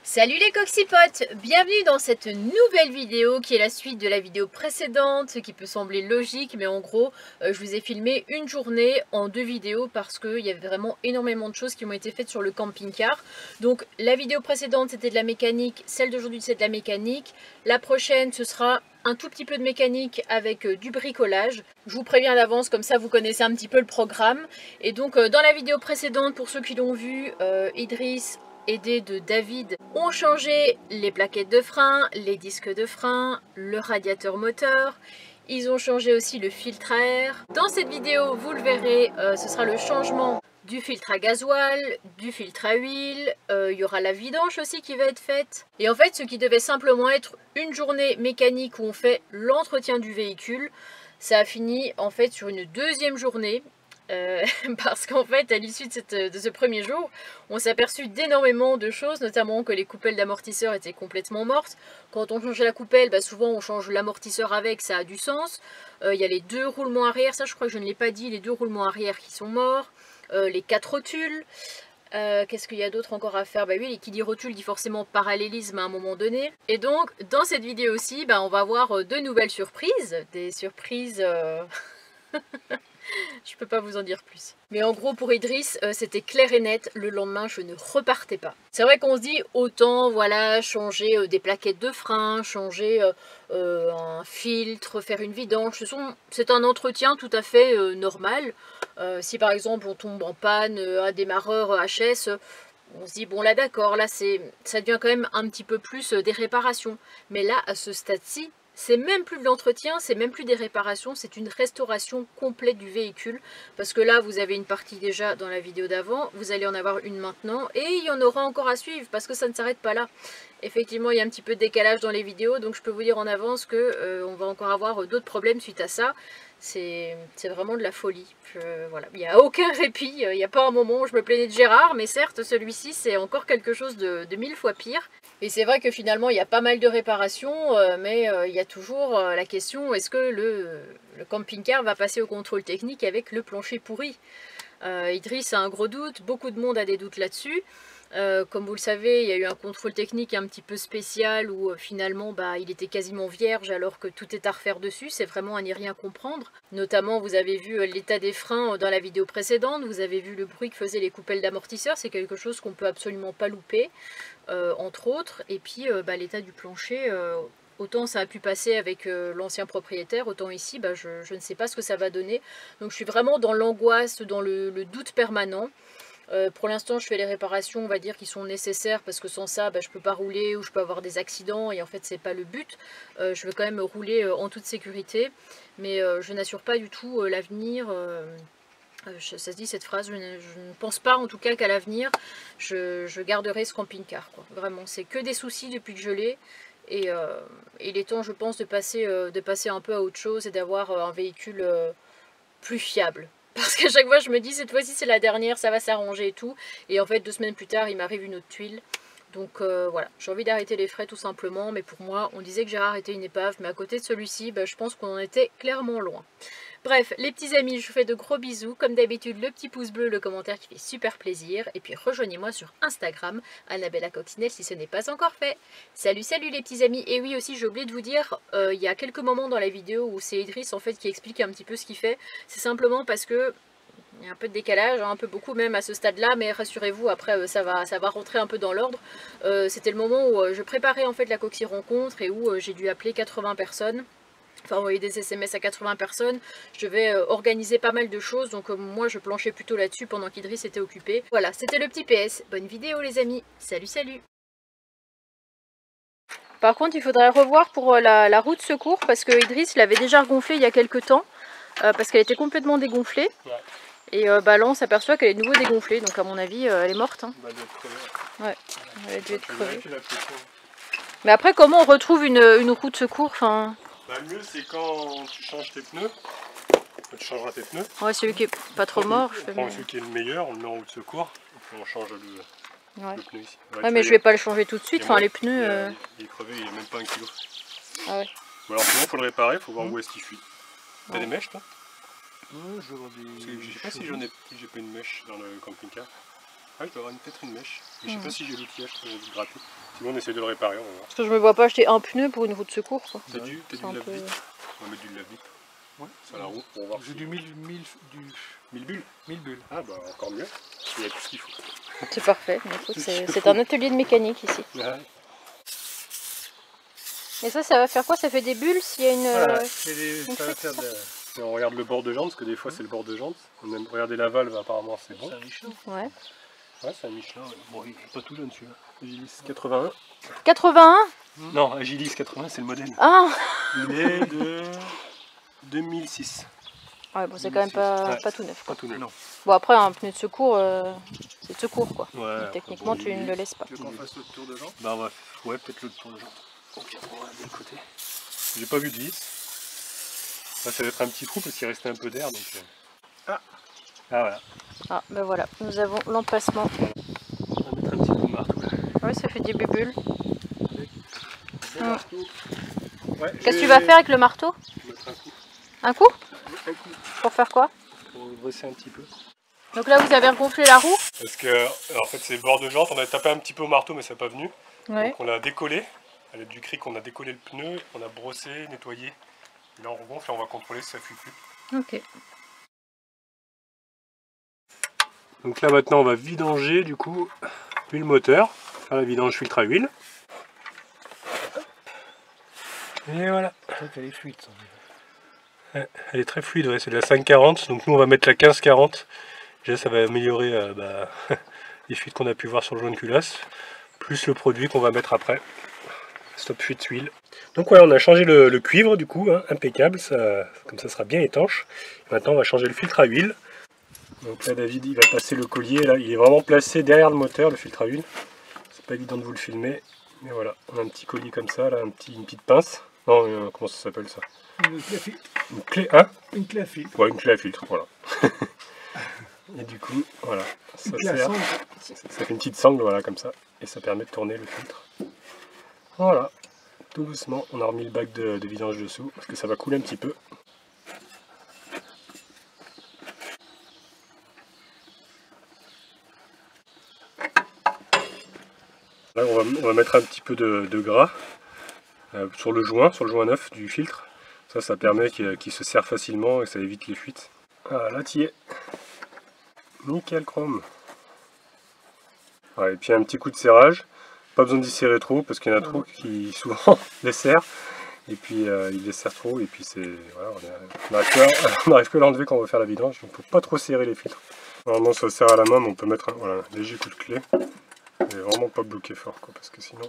Salut les coccypotes, bienvenue dans cette nouvelle vidéo qui est la suite de la vidéo précédente, ce qui peut sembler logique, mais en gros je vous ai filmé une journée en 2 vidéos parce qu'il y avait vraiment énormément de choses qui ont été faites sur le camping-car. Donc la vidéo précédente c'était de la mécanique, celle d'aujourd'hui c'est de la mécanique, la prochaine ce sera un tout petit peu de mécanique avec du bricolage. Je vous préviens d'avance, comme ça vous connaissez un petit peu le programme. Et donc dans la vidéo précédente, pour ceux qui l'ont vu, Idriss aidés de David, ont changé les plaquettes de frein, les disques de frein, le radiateur moteur. Ils ont changé aussi le filtre à air. Dans cette vidéo, vous le verrez, ce sera le changement du filtre à gasoil, du filtre à huile, il y aura la vidange aussi qui va être faite. Et en fait, ce qui devait simplement être une journée mécanique où on fait l'entretien du véhicule, ça a fini en fait sur une deuxième journée. Parce qu'en fait, à l'issue de ce premier jour, on s'est aperçu d'énormément de choses, notamment que les coupelles d'amortisseurs étaient complètement mortes. Quand on change la coupelle, souvent on change l'amortisseur avec, ça a du sens. Il y a les 2 roulements arrière, ça je crois que je ne l'ai pas dit, les 2 roulements arrière qui sont morts. Les 4 rotules. Qu'est-ce qu'il y a d'autre encore à faire? Oui, qui dit rotule dit forcément parallélisme à un moment donné. Et donc, dans cette vidéo aussi, on va voir de nouvelles surprises. Des surprises... Je peux pas vous en dire plus. Mais en gros, pour Idriss, c'était clair et net. Le lendemain, je ne repartais pas. C'est vrai qu'on se dit, autant, voilà, changer des plaquettes de frein, changer un filtre, faire une vidange. C'est un entretien tout à fait normal. Si par exemple, on tombe en panne, un démarreur HS... on se dit, bon là d'accord, là ça devient quand même un petit peu plus des réparations. Mais là, à ce stade-ci, c'est même plus de l'entretien, c'est même plus des réparations, c'est une restauration complète du véhicule. Parce que là, vous avez une partie déjà dans la vidéo d'avant, vous allez en avoir une maintenant, et il y en aura encore à suivre, parce que ça ne s'arrête pas là. Effectivement, il y a un petit peu de décalage dans les vidéos, donc je peux vous dire en avance que on va encore avoir d'autres problèmes suite à ça. C'est vraiment de la folie. Voilà. Il n'y a aucun répit, il n'y a pas un moment où je me plaignais de Gérard, mais certes, celui-ci, c'est encore quelque chose de 1000 fois pire. Et c'est vrai que finalement, il y a pas mal de réparations, mais il y a toujours la question, est-ce que le camping-car va passer au contrôle technique avec le plancher pourri? Idriss a un gros doute, beaucoup de monde a des doutes là-dessus. Comme vous le savez, il y a eu un contrôle technique un petit peu spécial où finalement il était quasiment vierge alors que tout est à refaire dessus. C'est vraiment à n'y rien comprendre. Notamment, vous avez vu l'état des freins dans la vidéo précédente, vous avez vu le bruit que faisaient les coupelles d'amortisseurs. C'est quelque chose qu'on peut absolument pas louper, entre autres. Et puis l'état du plancher... autant ça a pu passer avec l'ancien propriétaire, autant ici, je ne sais pas ce que ça va donner. Donc je suis vraiment dans l'angoisse, dans le doute permanent. Pour l'instant, je fais les réparations, on va dire, qui sont nécessaires, parce que sans ça, je peux pas rouler ou je peux avoir des accidents, et en fait, c'est pas le but. Je veux quand même rouler en toute sécurité, mais je n'assure pas du tout l'avenir. Ça se dit cette phrase, je ne pense pas en tout cas qu'à l'avenir, je garderai ce camping-car. Vraiment, c'est que des soucis depuis que je l'ai. Et il est temps, je pense, de passer un peu à autre chose et d'avoir un véhicule plus fiable. Parce qu'à chaque fois, je me dis, cette fois-ci, c'est la dernière, ça va s'arranger et tout. Et en fait, 2 semaines plus tard, il m'arrive une autre tuile. Donc voilà, j'ai envie d'arrêter les frais tout simplement. Mais pour moi, on disait que Gérard était une épave. Mais à côté de celui-ci, je pense qu'on en était clairement loin. Bref, les petits amis, je vous fais de gros bisous. Comme d'habitude, le petit pouce bleu, le commentaire qui fait super plaisir. Et puis rejoignez-moi sur Instagram, Annabella Coccinelle, si ce n'est pas encore fait. Salut, salut les petits amis. Et oui aussi, j'ai oublié de vous dire, il y a quelques moments dans la vidéo où c'est Idriss en fait qui explique un petit peu ce qu'il fait. C'est simplement parce que il y a un peu de décalage, un peu beaucoup même à ce stade-là, mais rassurez-vous, après ça va rentrer un peu dans l'ordre. C'était le moment où je préparais en fait la Coxy rencontre et où j'ai dû appeler 80 personnes. Enfin, envoyer des SMS à 80 personnes, je vais organiser pas mal de choses, donc moi je planchais plutôt là-dessus pendant qu'Idriss était occupé. Voilà, c'était le petit PS. Bonne vidéo les amis, salut salut. Par contre, il faudrait revoir pour la roue de secours, parce que Idriss l'avait déjà gonflée il y a quelques temps, parce qu'elle était complètement dégonflée. Ouais. Et là on s'aperçoit qu'elle est de nouveau dégonflée, donc à mon avis elle est morte. Hein. Elle a dû être crevée. Ouais, elle a dû être crevée. Mais après, comment on retrouve une roue de secours enfin... Le mieux c'est quand tu changes tes pneus, tu changeras tes pneus. Ouais, celui qui est pas trop mort. On prend celui qui est le meilleur, on le met en roue de secours, et puis on change le pneu ici. Ouais, mais je vais pas le changer tout de suite, enfin les pneus... Il est crevé, il est même pas 1 kg. Ah ouais. Ou alors sinon il faut le réparer, il faut voir où est-ce qu'il fuit. T'as des mèches toi? Ouais, je vois des... Je sais pas si j'ai pas une mèche dans le camping-car. Ah, je dois avoir peut-être une mèche. Mais je sais pas si j'ai l'outillage pour gratter. Sinon on essaie de le réparer, on va voir. Parce que je me vois pas acheter un pneu pour une roue de secours, quoi. T'as du lave-vite. On va mettre du lave-vite. Ouais. Sur la roue pour voir. J'ai du 1000 bulles. 1000 bulles. Ah bah encore mieux. Il y a tout ce qu'il faut. C'est parfait. C'est un atelier de mécanique ici. Ouais. Et ça va faire quoi? Ça fait des bulles s'il y a une... Voilà, ça va faire de... On regarde le bord de jante, parce que des fois c'est le bord de jante. On aime regarder la valve, apparemment c'est bon. C'est un Michelin. Ouais. Ouais, c'est un Michelin. Bon, il est pas tout jeune celui-là. Agilis 81. 81? Non, Agilis 80, c'est le modèle. Ah. Il est de 2006. Ouais, bon, c'est quand même pas tout neuf. Pas tout neuf. Non. Bon, après, un pneu de secours, c'est de secours, quoi. Ouais, Techniquement, bon, tu ne le laisses pas. Tu veux qu'on fasse le tour de jante? Bah ouais, peut-être le tour de jante. Ok, on va de côté. J'ai pas vu de vis. Là, ça va être un petit trou parce qu'il restait un peu d'air. Donc... Ah voilà. Ah, ben voilà, nous avons l'emplacement. On va mettre un petit coup de marteau là. Oui, ça fait des bulles. Ouais, Qu'est-ce que tu vas faire avec le marteau? Je vais mettre un coup. Un coup? Un coup. Pour faire quoi? Pour brosser un petit peu. Donc là, vous avez regonflé la roue? Parce que, en fait, c'est le bord de jante. On a tapé un petit peu au marteau, mais ça n'est pas venu. Ouais. Donc on l'a décollé. À l'aide du cric, on a décollé le pneu, on a brossé, nettoyé. Et là, on regonfle et on va contrôler si ça fuit plus. Ok. Donc là, maintenant, on va vidanger, du coup, l'huile moteur. Faire la vidange filtre à huile. Et voilà. Elle est fluide. Ouais, elle est très fluide, ouais, c'est de la 540. Donc nous, on va mettre la 1540. Déjà, ça va améliorer les fuites qu'on a pu voir sur le jaune culasse. Plus le produit qu'on va mettre après. Stop fuite huile. Donc voilà, on a changé le cuivre du coup, hein, impeccable, comme ça sera bien étanche. Maintenant on va changer le filtre à huile. Donc là David il va passer le collier, là il est vraiment placé derrière le moteur, le filtre à huile. C'est pas évident de vous le filmer, mais voilà, on a un petit collier comme ça, là, une petite pince. Non, comment ça s'appelle ça? Une clé à filtre. Une clé, hein? Une clé à filtre. Ouais, une clé à filtre, voilà. Et du coup, voilà, ça sert. Ça fait une petite sangle, voilà, comme ça, et ça permet de tourner le filtre. Voilà. Tout doucement, on a remis le bac de vidange dessous parce que ça va couler un petit peu. Là, on va mettre un petit peu de gras sur le joint neuf du filtre. Ça permet qu'il se serre facilement et ça évite les fuites. Voilà, là tu y es. Nickel chrome. Ouais, et puis un petit coup de serrage. Pas besoin d'y serrer trop parce qu'il y en a trop qui souvent les serrent et puis ils les serrent trop et puis c'est voilà, on n'arrive plus à l'enlever quand on va faire la vidange, donc il ne faut pas trop serrer les filtres. Normalement ça serre à la main mais on peut mettre un léger coup de clé et vraiment pas bloquer fort quoi, parce que sinon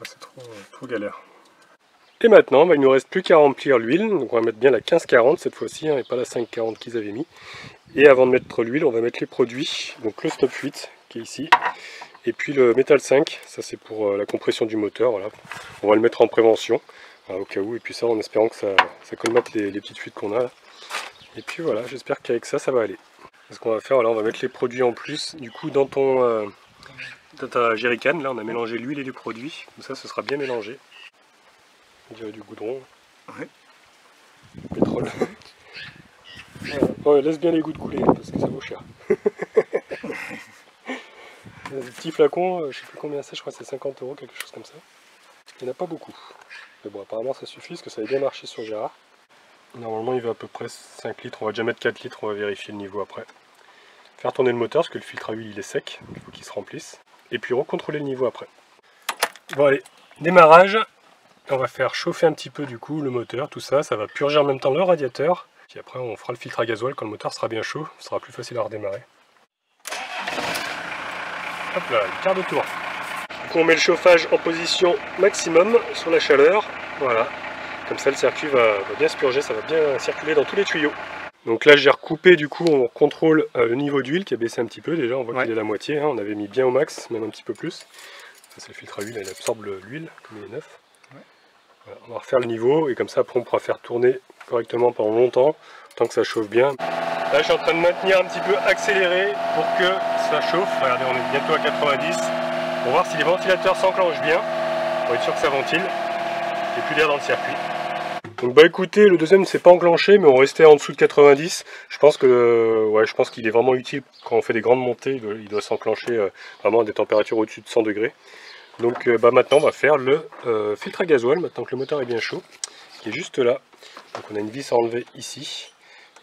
c'est trop galère. Et maintenant il ne nous reste plus qu'à remplir l'huile, donc on va mettre bien la 1540 cette fois-ci hein, et pas la 540 qu'ils avaient mis. Et avant de mettre l'huile on va mettre les produits, donc le stop fuite qui est ici. Et puis le métal 5, ça c'est pour la compression du moteur, voilà. On va le mettre en prévention, au cas où, et puis ça en espérant que ça colmate les petites fuites qu'on a là. Et puis voilà, j'espère qu'avec ça, ça va aller. Ce qu'on va faire, voilà, on va mettre les produits en plus, du coup dans ta jerrycan, là on a mélangé l'huile et les produits, comme ça ce sera bien mélangé. On dirait du goudron. Ouais. Pétrole. Voilà. Ouais, laisse bien les gouttes couler, parce que ça vaut cher. Des petits flacons, je sais plus combien c'est, je crois que c'est 50 €, quelque chose comme ça. Il n'y en a pas beaucoup. Mais bon, apparemment ça suffit, parce que ça a bien marché sur Gérard. Normalement il va à peu près 5 litres, on va déjà mettre 4 litres, on va vérifier le niveau après. Faire tourner le moteur, parce que le filtre à huile il est sec, il faut qu'il se remplisse. Et puis recontrôler le niveau après. Bon allez, démarrage. On va faire chauffer un petit peu du coup le moteur, tout ça, ça va purger en même temps le radiateur. Puis après on fera le filtre à gasoil quand le moteur sera bien chaud, ce sera plus facile à redémarrer. Hop là, quart de tour. Du coup on met le chauffage en position maximum sur la chaleur. Voilà. Comme ça le circuit va bien se purger, ça va bien circuler dans tous les tuyaux. Donc là j'ai recoupé, du coup on contrôle le niveau d'huile qui a baissé un petit peu déjà, on voit qu'il est à la moitié, hein. On avait mis bien au max, même un petit peu plus. Ça c'est le filtre à huile, il absorbe l'huile comme il est neuf. Voilà, on va refaire le niveau et comme ça après on pourra faire tourner correctement pendant longtemps, tant que ça chauffe bien. Là je suis en train de maintenir un petit peu accéléré pour que ça chauffe. Regardez, on est bientôt à 90. Pour voir si les ventilateurs s'enclenchent bien, pour être sûr que ça ventile. Et puis l'air dans le circuit. Donc bah écoutez, le deuxième ne s'est pas enclenché, mais on restait en dessous de 90. Je pense que ouais, je pense qu'il est vraiment utile quand on fait des grandes montées. Il doit s'enclencher vraiment à des températures au-dessus de 100 degrés. Donc bah maintenant on va faire le filtre à gasoil, maintenant que le moteur est bien chaud, qui est juste là. Donc on a une vis à enlever ici,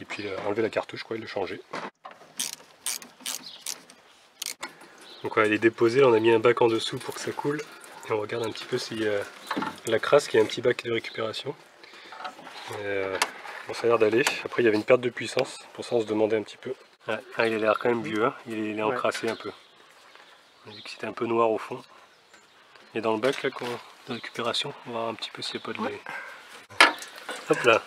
et puis enlever la cartouche quoi, et le changer. Donc voilà, il est déposé, on a mis un bac en dessous pour que ça coule. Et on regarde un petit peu s'il y a la crasse, qui a un petit bac de récupération. Bon, ça a l'air d'aller. Après il y avait une perte de puissance, pour ça on se demandait un petit peu. Ah, il a l'air quand même vieux, hein. Il est encrassé un peu. On a vu que c'était un peu noir au fond. Et dans le bac là, de récupération, on va voir un petit peu s'il n'y a pas de lait. Hop là.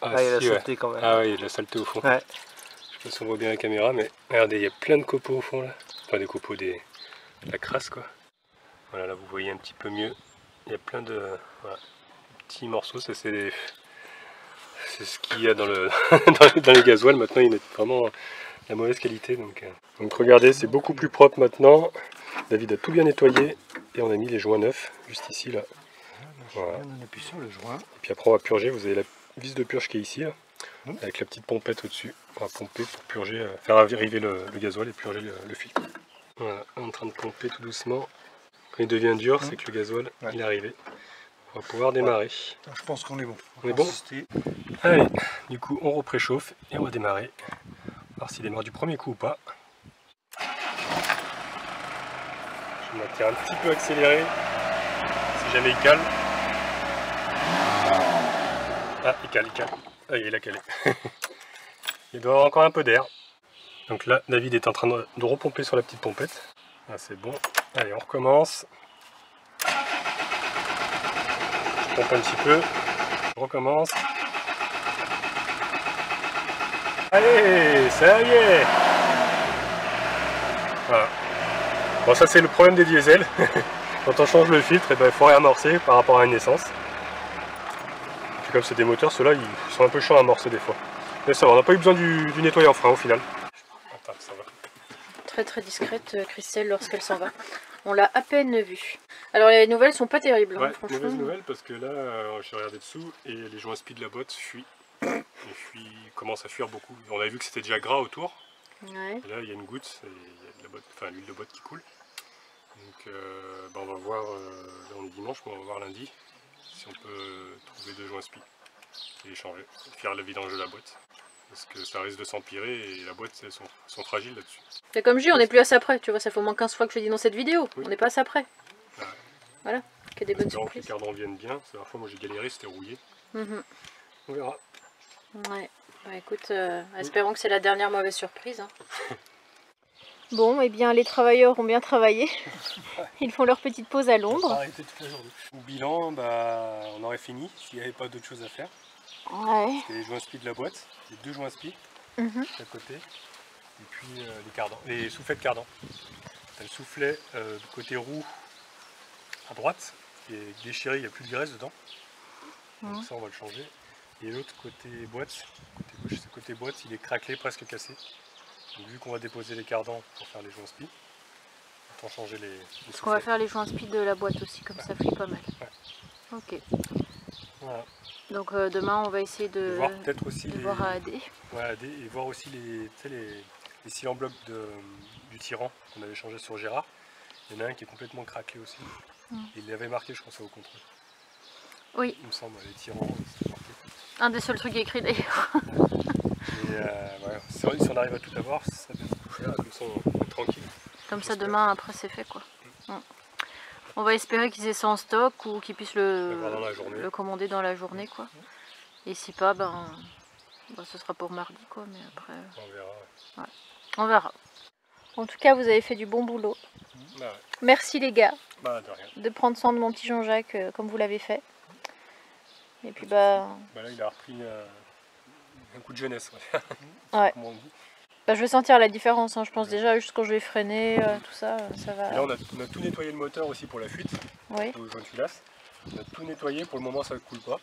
Ah, il a sauté quand même. Ah ouais, il y a de la saleté au fond. Ouais. Je sais pas si on voit bien la caméra, mais regardez, il y a plein de copeaux au fond là. Enfin des copeaux, de la crasse quoi. Voilà, là vous voyez un petit peu mieux. Il y a plein de voilà, petits morceaux. Ça c'est ce qu'il y a dans, dans les gasoils. Maintenant il est vraiment la mauvaise qualité. Donc regardez, c'est beaucoup plus propre maintenant. David a tout bien nettoyé et on a mis les joints neufs juste ici là. Voilà. On appuie sur le joint. Et puis après on va purger. Vous avez la vis de purge qui est ici là, avec la petite pompette au-dessus. On va pomper pour purger, faire arriver le gasoil et purger le filtre. Voilà, en train de pomper tout doucement. Quand il devient dur, c'est que le gasoil il est arrivé. On va pouvoir démarrer. Je pense qu'on est bon. On est bon. Allez, du coup on repréchauffe et on va démarrer. Voir s'il démarre du premier coup ou pas. Je vais m'attirer un petit peu accéléré. Si jamais il cale. Ah, il cale. Ah, il a calé. Il doit avoir encore un peu d'air. Donc là, David est en train de repomper sur la petite pompette. Ah, c'est bon. Allez, on recommence. Je pompe un petit peu. Je recommence. Allez, ça y est. Voilà. Bon, ça c'est le problème des diesels. Quand on change le filtre, il faut réamorcer par rapport à une essence. Puis comme c'est des moteurs, ceux-là ils sont un peu chiants à amorcer des fois. Mais ça va, on n'a pas eu besoin du nettoyant frein au final. Attends, ça va. Très très discrète Christelle lorsqu'elle s'en va. On l'a à peine vue. Alors les nouvelles sont pas terribles, Ouais, hein, franchement. mauvaise nouvelle parce que là, j'ai regardé dessous et les joints speed de la boîte fuient. Ils commencent à fuir beaucoup. On avait vu que c'était déjà gras autour. Ouais. Et là, il y a une goutte, et il y a de la boîte, enfin l'huile de boîte qui coule. Donc on va voir, là on est dimanche, mais on va voir lundi si on peut trouver 2 joints speed et les changer, et faire le vidange de la boîte. Parce que ça risque de s'empirer et la boîte, elles sont fragiles là-dessus. Et comme je dis, on n'est plus à ça près, tu vois, ça fait au moins 15 fois que je le dis dans cette vidéo. Oui. On n'est pas à ça près. Ouais. Voilà, qu'il y ait des bonnes Espérons que les surprises. cardans viennent bien. La dernière fois, moi j'ai galéré, c'était rouillé. On verra. Ouais, bah écoute, espérons que c'est la dernière mauvaise surprise. Hein. Bon, eh bien, les travailleurs ont bien travaillé. Ils font leur petite pause à l'ombre. Au bilan, bah, on aurait fini s'il n'y avait pas d'autre chose à faire. Ouais. C'était les joints speed de la boîte, les 2 joints speed à côté, et puis les cardans, les soufflets de cardan. Le soufflet du côté roue à droite qui est déchiré, il n'y a plus de graisse dedans. Donc ça on va le changer. Et l'autre côté boîte, côté boîte, il est craquelé, presque cassé. Donc vu qu'on va déposer les cardans pour faire les joints speed, autant changer les soufflets. On va faire les joints speed de la boîte aussi, comme ça fait pas mal. Ouais. Ok. Voilà. Donc demain on va essayer de voir peut-être aussi voir à AD. Ouais, AD, et voir aussi les cylindres blocs du tyran qu'on avait changé sur Gérard. Il y en a un qui est complètement craquelé aussi. Il l'avait marqué, je pense, au contrôle. Oui. Il me semble, les tyrans, c'était marqué. Un des seuls trucs écrits d'ailleurs. Ouais, si on arrive à tout avoir, ça va être couché là, comme ça on est tranquille. Comme ça demain après c'est fait quoi. On va espérer qu'ils aient ça en stock ou qu'ils puissent le commander dans la journée quoi. Et si pas, ben ce sera pour mardi quoi, mais après... On verra. Ouais. On verra. En tout cas vous avez fait du bon boulot. Bah ouais. Merci les gars de rien. De prendre soin de mon petit Jean-Jacques comme vous l'avez fait. Et puis bah là il a repris un coup de jeunesse. Ouais. Comme on dit. Bah, je vais sentir la différence, hein. Je pense déjà juste quand je vais freiner, tout ça, ça va... Et là on a tout nettoyé le moteur aussi pour la fuite, oui. au joint de culasse. On a tout nettoyé, pour le moment ça ne coule pas.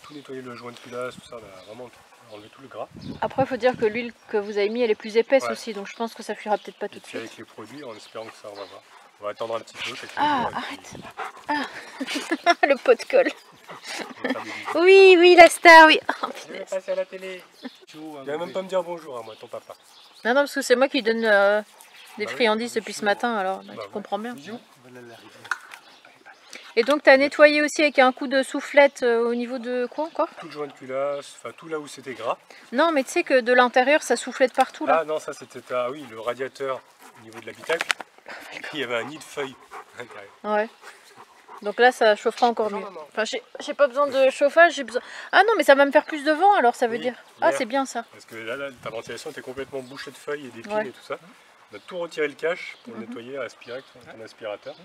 Tout nettoyé le joint de culasse, tout ça, on a vraiment enlevé tout le gras. Après il faut dire que l'huile que vous avez mis elle est plus épaisse aussi, donc je pense que ça fuira peut-être pas tout de suite. Avec les produits, en espérant que ça on va voir. On va attendre un petit peu. Ah, arrête. Ah. Le pot de colle. Oui, oui, la star, oui. Oh, je vais passer à la télé. Il va même pas me dire bonjour à moi, ton papa. Non, parce que c'est moi qui donne des friandises depuis ce matin, alors tu comprends bien. Et donc tu as nettoyé aussi avec un coup de soufflette au niveau de quoi encore? Tout le joint de culasse, enfin tout là où c'était gras. Non, mais tu sais que de l'intérieur ça soufflette partout là. Ah non, ça c'était oui, le radiateur au niveau de l'habitacle. Et puis il y avait un nid de feuilles. Ouais. Donc là ça chauffera encore mieux. Enfin j'ai pas besoin de chauffage, j'ai besoin... Ah non mais ça va me faire plus de vent alors ça veut dire. Ah c'est bien ça. Parce que là ta ventilation était complètement bouchée de feuilles et d'épines et tout ça. On a tout retiré le cache pour le nettoyer à aspirer avec ton aspirateur.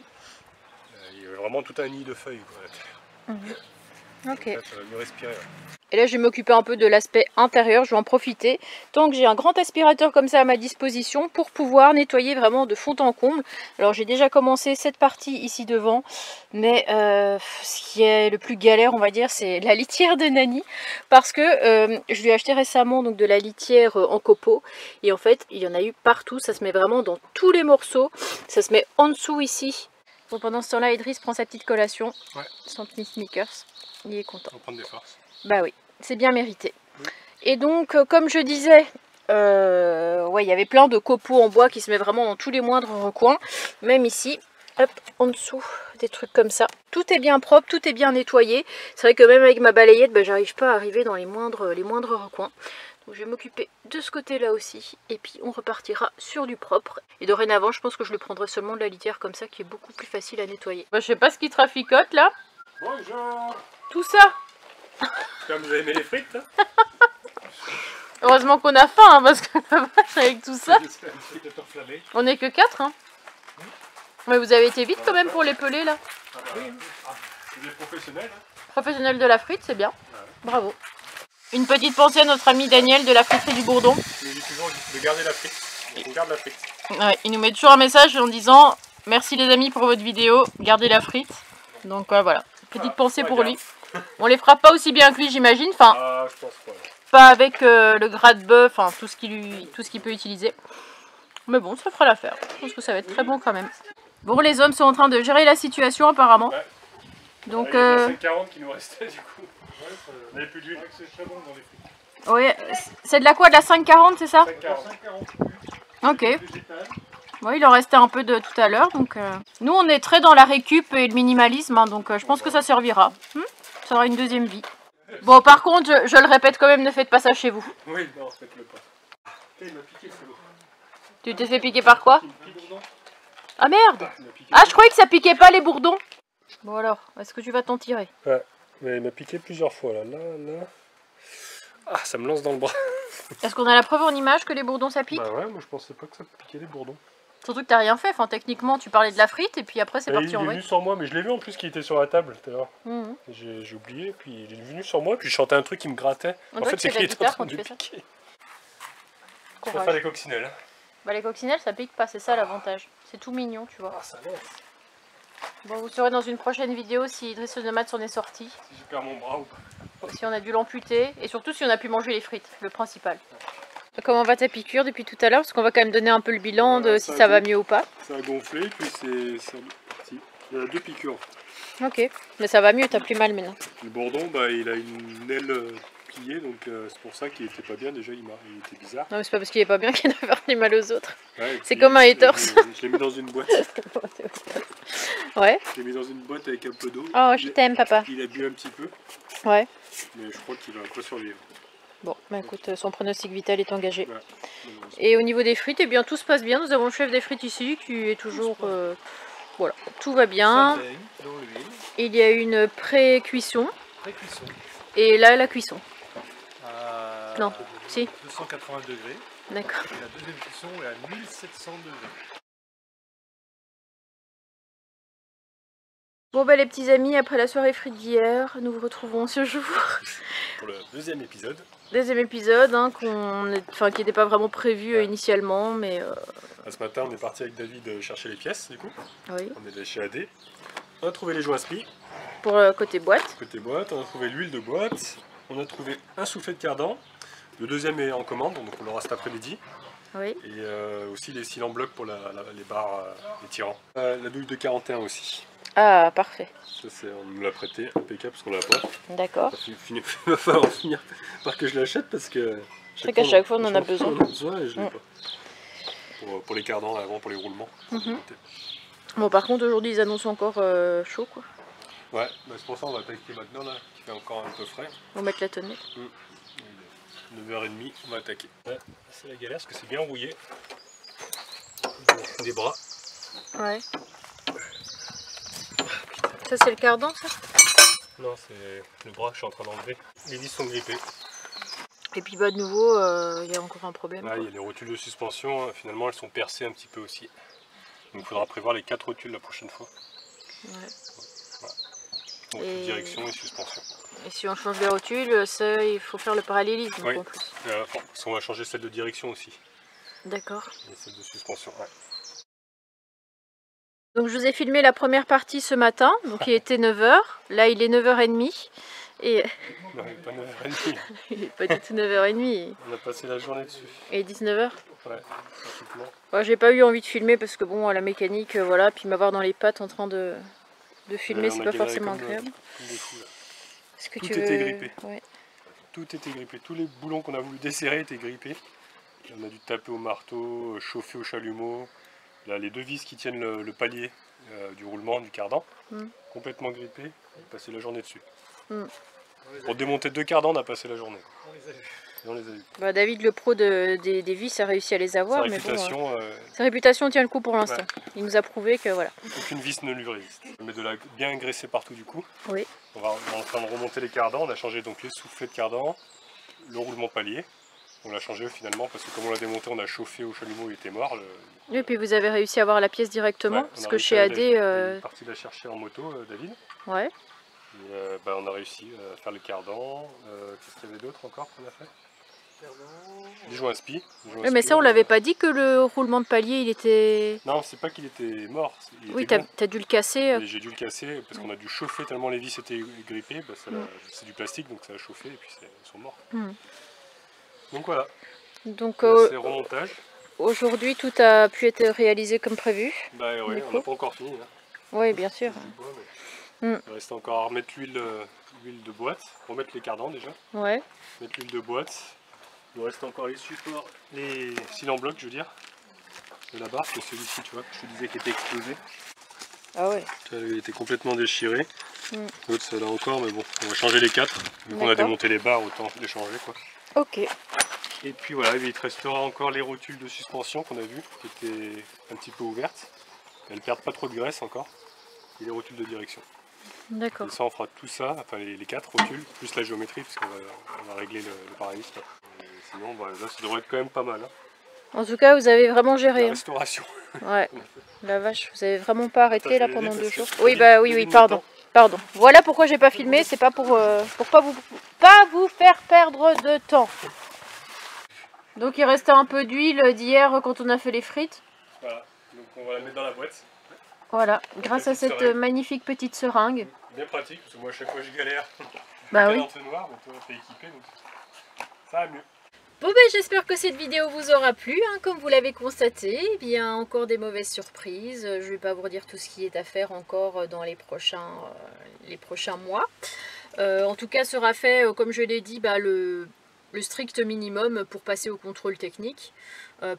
Il y avait vraiment tout un nid de feuilles. Quoi. Ok. Là, ça va mieux respirer. Ouais. Et là je vais m'occuper un peu de l'aspect intérieur, je vais en profiter. Tant que j'ai un grand aspirateur comme ça à ma disposition pour pouvoir nettoyer vraiment de fond en comble. Alors j'ai déjà commencé cette partie ici devant. Mais ce qui est le plus galère on va dire c'est la litière de Nani. Parce que je lui ai acheté récemment donc, de la litière en copeaux. Et en fait il y en a eu partout, ça se met vraiment dans tous les morceaux. Ça se met en dessous ici. Bon, pendant ce temps-là, Idriss prend sa petite collation, son petit sneakers, il est content. On va prendre des forces. Bah oui, c'est bien mérité. Oui. Et donc, comme je disais, il y avait plein de copeaux en bois qui se met vraiment dans tous les moindres recoins, même ici, hop, en dessous, des trucs comme ça. Tout est bien propre, tout est bien nettoyé. C'est vrai que même avec ma balayette, j'arrive pas à arriver dans les moindres recoins. Donc je vais m'occuper de ce côté-là aussi. Et puis on repartira sur du propre. Et dorénavant, je pense que je lui prendrai seulement de la litière comme ça, qui est beaucoup plus facile à nettoyer. Je sais pas ce qui traficote là. Bonjour. Tout ça. Comme vous avez aimé les frites hein. Heureusement qu'on a faim, hein, parce que la vache avec tout ça. On n'est que 4. Hein. Mais vous avez été vite quand même pour les peler là. C'est des professionnels. Hein. Professionnels de la frite, c'est bien. Bravo. Une petite pensée à notre ami Daniel de la friterie du Bourdon. Il nous dit toujours de garder la frite. On garde la frite. Ouais, il nous met toujours un message en disant merci les amis pour votre vidéo, gardez la frite. Donc voilà, petite pensée pour lui. On les fera pas aussi bien que lui j'imagine. Enfin, je pense pas avec le gras de bœuf, enfin tout ce qu'il peut utiliser. Mais bon, ça fera l'affaire. Je pense que ça va être très bon quand même. Bon, les hommes sont en train de gérer la situation apparemment. Ouais. Donc il y a 5,40 qui nous restait du coup. On n'avait plus d'huile. C'est très bon dans les frites. Oui, c'est de la quoi? De la 5,40 c'est ça? 5,40. Ok. Oui, il en restait un peu de tout à l'heure. Donc nous, on est très dans la récup et le minimalisme. Hein, donc je pense que ça servira. Ça aura une deuxième vie. Bon, par contre, je le répète quand même, ne faites pas ça chez vous. Oui, non, faites-le pas. Il m'a piqué le solo. Tu t'es fait piquer par quoi? Ah merde! Ah, je croyais que ça piquait pas les bourdons. Bon alors, est-ce que tu vas t'en tirer? Ouais, mais il m'a piqué plusieurs fois là. Ah, ça me lance dans le bras. Est-ce qu'on a la preuve en image que les bourdons ça pique? Bah ouais, moi je pensais pas que ça piquait les bourdons. Surtout que t'as rien fait, enfin techniquement tu parlais de la frite et puis après c'est parti en vrai. Il est venu sur moi, mais je l'ai vu en plus qu'il était sur la table tout à l'heure. J'ai oublié, puis il est venu sur moi, puis je chantais un truc qui me grattait. En fait c'est qu'il était en train de piquer. On va faire des coccinelles. Bah les coccinelles ça pique pas, c'est ça l'avantage. C'est tout mignon tu vois. Ah ça lance. Bon vous saurez dans une prochaine vidéo si Idriss le nomade s'en est sorti. Si je perds mon bras ou pas. Si on a dû l'amputer et surtout si on a pu manger les frites, le principal. Comment va ta piqûre depuis tout à l'heure? Parce qu'on va quand même donner un peu le bilan de si ça va mieux ou pas. Ça a gonflé, puis c'est parti. Il y a 2 piqûres. Ok, mais ça va mieux, t'as plus mal maintenant. Le bourdon, bah, il a une aile pliée, donc c'est pour ça qu'il était pas bien. Déjà, il était bizarre. Non, mais c'est pas parce qu'il est pas bien qu'il a faire du mal aux autres. Ouais, c'est comme un haters. Je l'ai mis dans une boîte. Ouais. Je l'ai mis dans une boîte avec un peu d'eau. Oh, je t'aime, papa. Il a bu un petit peu. Ouais. Mais je crois qu'il va pas survivre. Bon, bah écoute, son pronostic vital est engagé. Ouais. Et au niveau des frites, eh bien tout se passe bien. Nous avons le chef des frites ici qui est toujours... voilà, tout va bien. Il y a une pré-cuisson. Et là, la cuisson. Non, si. 280 degrés. D'accord. Et la deuxième cuisson est à 1700 degrés. Bon bah les petits amis, après la soirée frite d'hier, nous vous retrouvons ce jour. Pour le deuxième épisode. Deuxième épisode, hein, qui n'était pas vraiment prévu initialement, mais... Ce matin, on est parti avec David chercher les pièces, du coup. Oui. On est allé chez AD. On a trouvé les joints spi. Pour côté boîte. Côté boîte, on a trouvé l'huile de boîte. On a trouvé un soufflet de cardan. Le deuxième est en commande, donc on l'aura cet après-midi. Oui. Et aussi les cils en bloc pour les barres, les tirants. La douille de 41 aussi. Ah, parfait. Ça, on nous l'a prêté, impeccable, parce qu'on l'a pas. D'accord. Il va falloir finir par que je l'achète parce que C'est qu'à chaque fois on en a besoin. On en a besoin et je l'ai pas. Pour les cardans, avant pour les roulements. Bon, par contre, aujourd'hui, ils annoncent encore chaud, quoi. Ouais, bah c'est pour ça on va attaquer maintenant, là, qui fait encore un peu frais. On va mettre la tonnette. 9h30, on va attaquer. Ouais, c'est la galère parce que c'est bien rouillé. Des bras. Ouais. Ça, c'est le cardan, ça? Non, c'est le bras que je suis en train d'enlever. Les vis sont grippées. Et puis, bah, de nouveau, il y a encore un problème. Là, il y a les rotules de suspension, finalement, elles sont percées un petit peu aussi. Donc, il faudra prévoir les 4 rotules la prochaine fois. Ouais. Voilà. Donc, direction et suspension. Et si on change les rotules, ça, il faut faire le parallélisme oui. en plus. Parce qu'on va changer celle de direction aussi. D'accord. Et celle de suspension, ouais. Donc je vous ai filmé la première partie ce matin, donc il était 9h, là il est 9h30. Et... Non, il n'est pas 9h30. il n'est pas du tout 9h30. On a passé la journée dessus. Et 19h? Ouais, pratiquement. Ouais, j'ai pas eu envie de filmer parce que bon, à la mécanique, voilà, puis m'avoir dans les pattes en train de filmer, c'est pas forcément agréable. Tout était grippé. Ouais. Tout était grippé. Tous les boulons qu'on a voulu desserrer étaient grippés. On a dû taper au marteau, chauffer au chalumeau. Là, les deux vis qui tiennent le palier du roulement du cardan, complètement grippés, on a passé la journée dessus. Pour démonter 2 cardans, on a passé la journée. On les a vus. Bah, David, le pro des vis, a réussi à les avoir, sa réputation tient le coup pour l'instant. Ouais. Il nous a prouvé que voilà. Aucune vis ne lui résiste. On met de la bien engraissée partout du coup. Oui. On va en train de remonter les cardans. On a changé donc les soufflets de cardan, le roulement palier. On l'a changé finalement parce que comme on l'a démonté, on a chauffé au chalumeau, il était mort. Oui, et puis vous avez réussi à avoir la pièce directement, ouais, parce que chez AD... Il est parti la chercher en moto, David. Ouais. Et, on a réussi à faire le cardan. Qu'est-ce qu'il y avait d'autre encore qu'on a fait? Les joints spi. Oui, mais ça, on l'avait pas dit que le roulement de palier, il était... Non, c'est pas qu'il était mort. Oui, t'as dû le casser. J'ai dû le casser parce qu'on a dû chauffer tellement les vis étaient grippées. Bah, c'est du plastique, donc ça a chauffé et puis ils sont morts. Donc voilà. Donc c'est remontage. Aujourd'hui, tout a pu être réalisé comme prévu. Bah oui, on n'a pas encore fini. Hein. Oui, bien sûr. Il reste encore à remettre l'huile de boîte, remettre les cardans déjà. Ouais. Mettre l'huile de boîte. Il nous reste encore les supports, les cils en bloc, je veux dire, de la barre, que celui-ci, tu vois, que je te disais qui était explosé. Ah ouais. Il était complètement déchiré. L'autre, ça là encore, mais bon, on va changer les 4. Vu qu'on a démonté les barres, autant les changer, quoi. Ok. Et puis voilà, il te restera encore les rotules de suspension qu'on a vues, qui étaient un petit peu ouvertes. Elles perdent pas trop de graisse encore. Et les rotules de direction. D'accord. Et ça, on fera tout ça, enfin les 4 rotules, plus la géométrie, parce qu'on va régler le parallélisme. Sinon, bah, là, ça devrait être quand même pas mal. Hein. En tout cas, vous avez vraiment géré. La restauration. Ouais. La vache, vous avez vraiment pas arrêté là pendant 2 jours. Oui, bah oui, pardon. Pardon. Voilà pourquoi j'ai pas filmé, c'est pas pour pas vous faire perdre de temps. Donc il restait un peu d'huile d'hier quand on a fait les frites. Voilà, donc on va la mettre dans la boîte. Voilà, grâce à cette magnifique petite seringue. Bien pratique, parce que moi à chaque fois je galère. Bah oui. Noir, mais toi t'es équipé, donc ça va mieux. Bon ben j'espère que cette vidéo vous aura plu, hein, comme vous l'avez constaté, eh bien encore des mauvaises surprises, je ne vais pas vous redire tout ce qui est à faire encore dans les prochains mois. En tout cas sera fait, comme je l'ai dit, bah, le strict minimum pour passer au contrôle technique.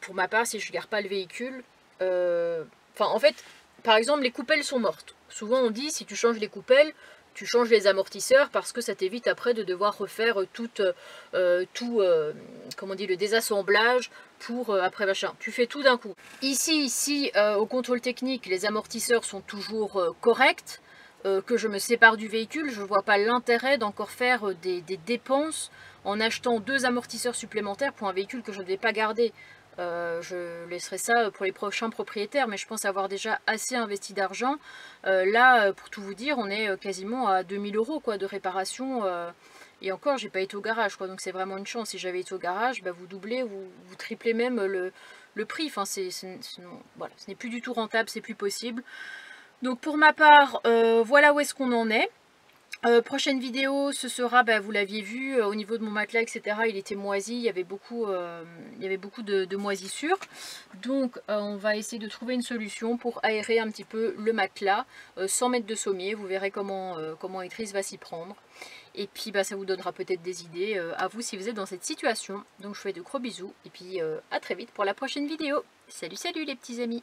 Pour ma part, si je ne garde pas le véhicule, en fait, par exemple les coupelles sont mortes. Souvent on dit si tu changes les coupelles, tu changes les amortisseurs parce que ça t'évite après de devoir refaire le désassemblage pour après machin. Tu fais tout d'un coup. Ici, si au contrôle technique, les amortisseurs sont toujours corrects, que je me sépare du véhicule, je ne vois pas l'intérêt d'encore faire des dépenses en achetant 2 amortisseurs supplémentaires pour un véhicule que je ne vais pas garder. Je laisserai ça pour les prochains propriétaires, mais je pense avoir déjà assez investi d'argent. Là, pour tout vous dire, on est quasiment à 2000 € quoi, de réparation. Et encore, j'ai pas été au garage, quoi, donc c'est vraiment une chance. Si j'avais été au garage, bah, vous doublez, vous triplez même le prix. Enfin, voilà, ce n'est plus du tout rentable, c'est plus possible. Donc pour ma part, voilà où est-ce qu'on en est. Prochaine vidéo, ce sera, vous l'aviez vu, au niveau de mon matelas, etc. Il était moisi, il y avait beaucoup de moisissures. Donc on va essayer de trouver une solution pour aérer un petit peu le matelas, sans mettre de sommier. Vous verrez comment Idriss va s'y prendre. Et puis ça vous donnera peut-être des idées à vous si vous êtes dans cette situation. Donc je vous fais de gros bisous et puis à très vite pour la prochaine vidéo. Salut salut les petits amis.